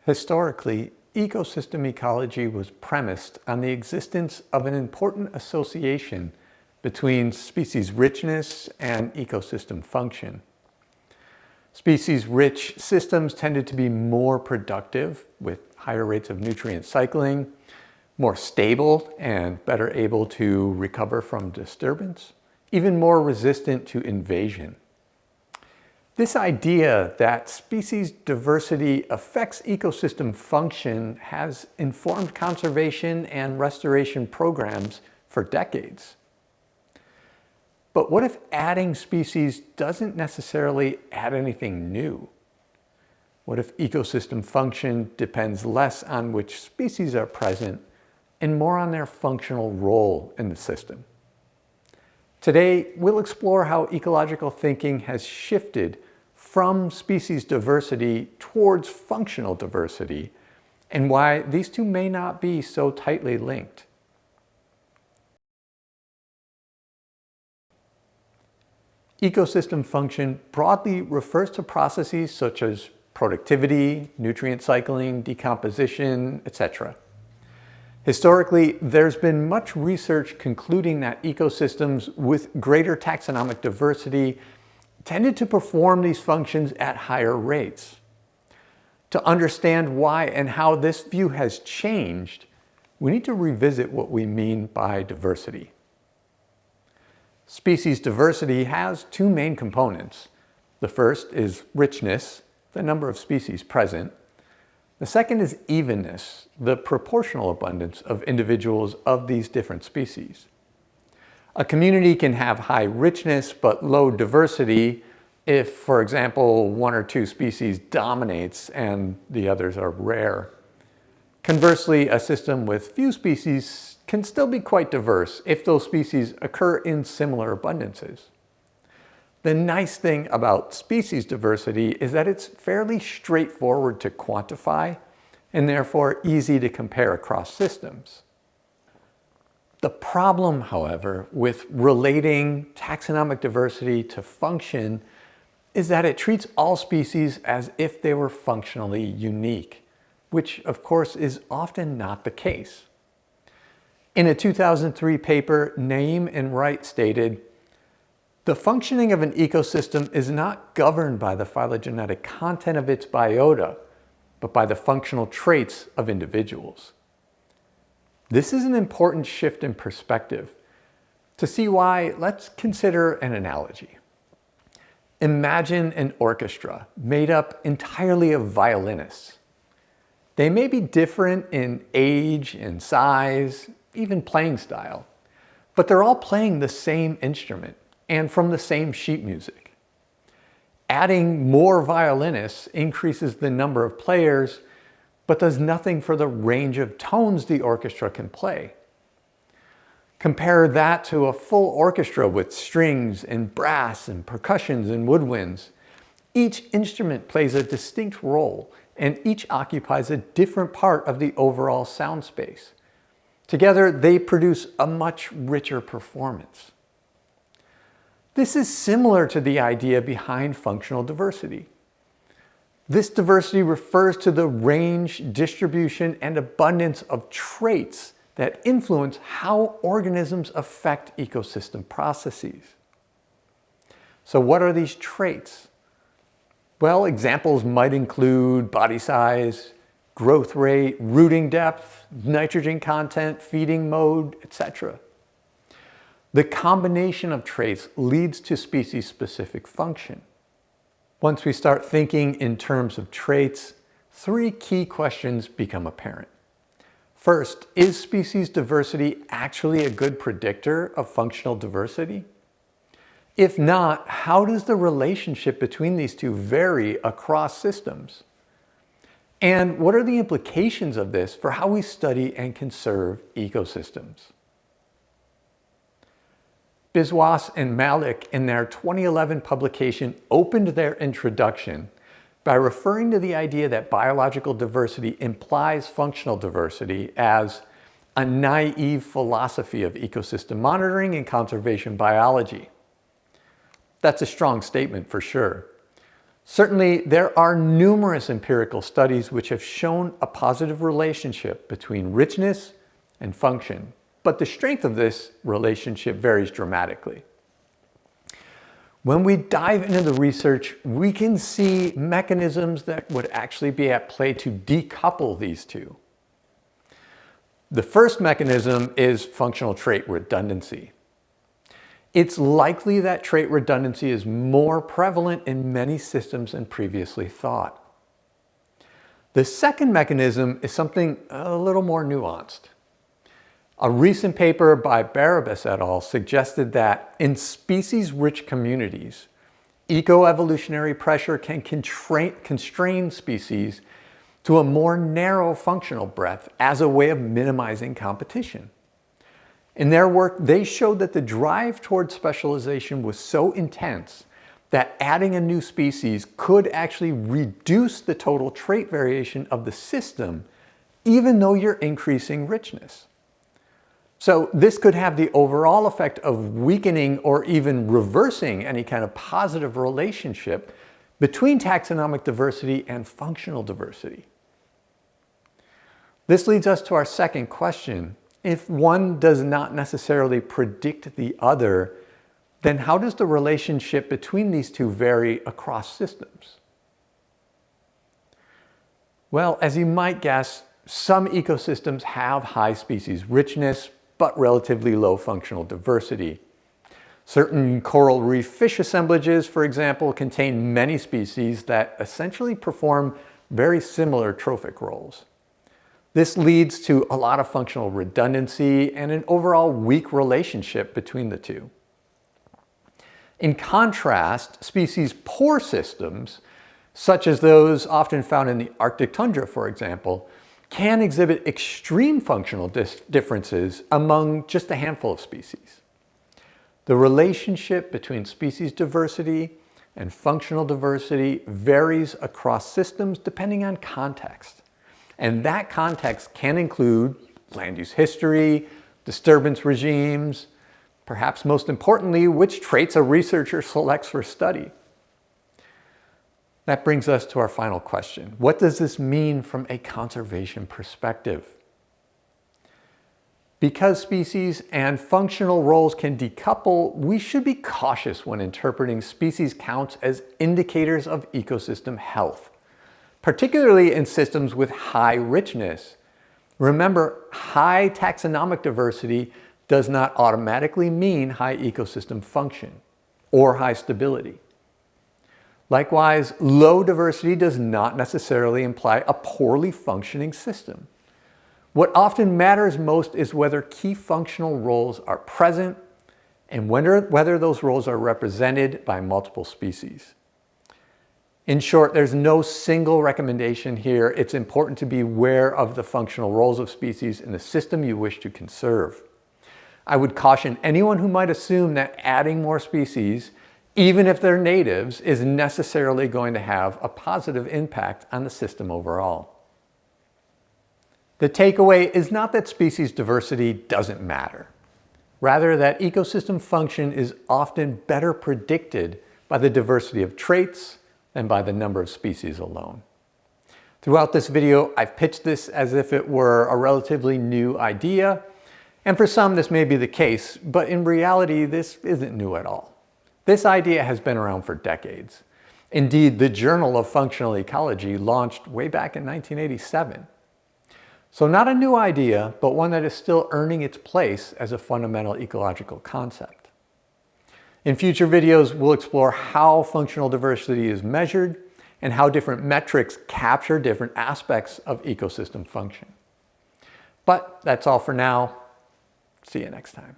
Historically, ecosystem ecology was premised on the existence of an important association between species richness and ecosystem function. Species-rich systems tended to be more productive with higher rates of nutrient cycling, more stable and better able to recover from disturbance, even more resistant to invasion. This idea that species diversity affects ecosystem function has informed conservation and restoration programs for decades. But what if adding species doesn't necessarily add anything new? What if ecosystem function depends less on which species are present and more on their functional role in the system? Today, we'll explore how ecological thinking has shifted from species diversity towards functional diversity and why these two may not be so tightly linked. Ecosystem function broadly refers to processes such as productivity, nutrient cycling, decomposition, etc. Historically, there's been much research concluding that ecosystems with greater taxonomic diversity tended to perform these functions at higher rates. To understand why and how this view has changed, we need to revisit what we mean by diversity. Species diversity has two main components. The first is richness, the number of species present. The second is evenness, the proportional abundance of individuals of these different species. A community can have high richness but low diversity if, for example, one or two species dominates and the others are rare. Conversely, a system with few species can still be quite diverse if those species occur in similar abundances. The nice thing about species diversity is that it's fairly straightforward to quantify and therefore easy to compare across systems. The problem, however, with relating taxonomic diversity to function is that it treats all species as if they were functionally unique, which of course is often not the case. In a 2003 paper, Naim and Wright stated, "The functioning of an ecosystem is not governed by the phylogenetic content of its biota, but by the functional traits of individuals." This is an important shift in perspective. To see why, let's consider an analogy. Imagine an orchestra made up entirely of violinists. They may be different in age and size, even playing style, but they're all playing the same instrument and from the same sheet music. Adding more violinists increases the number of players, but does nothing for the range of tones the orchestra can play. Compare that to a full orchestra with strings and brass and percussions and woodwinds. Each instrument plays a distinct role, and each occupies a different part of the overall sound space. Together, they produce a much richer performance. This is similar to the idea behind functional diversity. This diversity refers to the range, distribution, and abundance of traits that influence how organisms affect ecosystem processes. So what are these traits? Well, examples might include body size, growth rate, rooting depth, nitrogen content, feeding mode, etc. The combination of traits leads to species-specific function. Once we start thinking in terms of traits, three key questions become apparent. First, is species diversity actually a good predictor of functional diversity? If not, how does the relationship between these two vary across systems? And what are the implications of this for how we study and conserve ecosystems? Biswas and Malik, in their 2011 publication, opened their introduction by referring to the idea that biological diversity implies functional diversity as a naive philosophy of ecosystem monitoring and conservation biology. That's a strong statement for sure. Certainly, there are numerous empirical studies which have shown a positive relationship between richness and function, but the strength of this relationship varies dramatically. When we dive into the research, we can see mechanisms that would actually be at play to decouple these two. The first mechanism is functional trait redundancy. It's likely that trait redundancy is more prevalent in many systems than previously thought. The second mechanism is something a little more nuanced. A recent paper by Barabas et al. Suggested that in species-rich communities, eco-evolutionary pressure can constrain species to a more narrow functional breadth as a way of minimizing competition. In their work, they showed that the drive toward specialization was so intense that adding a new species could actually reduce the total trait variation of the system, even though you're increasing richness. So this could have the overall effect of weakening or even reversing any kind of positive relationship between taxonomic diversity and functional diversity. This leads us to our second question. If one does not necessarily predict the other, then how does the relationship between these two vary across systems? Well, as you might guess, some ecosystems have high species richness, but relatively low functional diversity. Certain coral reef fish assemblages, for example, contain many species that essentially perform very similar trophic roles. This leads to a lot of functional redundancy and an overall weak relationship between the two. In contrast, species-poor systems, such as those often found in the Arctic tundra, for example, can exhibit extreme functional differences among just a handful of species. The relationship between species diversity and functional diversity varies across systems depending on context. And that context can include land use history, disturbance regimes, perhaps most importantly, which traits a researcher selects for study. That brings us to our final question. What does this mean from a conservation perspective? Because species and functional roles can decouple, we should be cautious when interpreting species counts as indicators of ecosystem health, particularly in systems with high richness. Remember, high taxonomic diversity does not automatically mean high ecosystem function or high stability. Likewise, low diversity does not necessarily imply a poorly functioning system. What often matters most is whether key functional roles are present and whether those roles are represented by multiple species. In short, there's no single recommendation here. It's important to be aware of the functional roles of species in the system you wish to conserve. I would caution anyone who might assume that adding more species, even if they're natives, is necessarily going to have a positive impact on the system overall. The takeaway is not that species diversity doesn't matter. Rather, that ecosystem function is often better predicted by the diversity of traits than by the number of species alone. Throughout this video, I've pitched this as if it were a relatively new idea, and for some this may be the case, but in reality this isn't new at all. This idea has been around for decades. Indeed, the Journal of Functional Ecology launched way back in 1987. So not a new idea, but one that is still earning its place as a fundamental ecological concept. In future videos, we'll explore how functional diversity is measured and how different metrics capture different aspects of ecosystem function. But that's all for now. See you next time.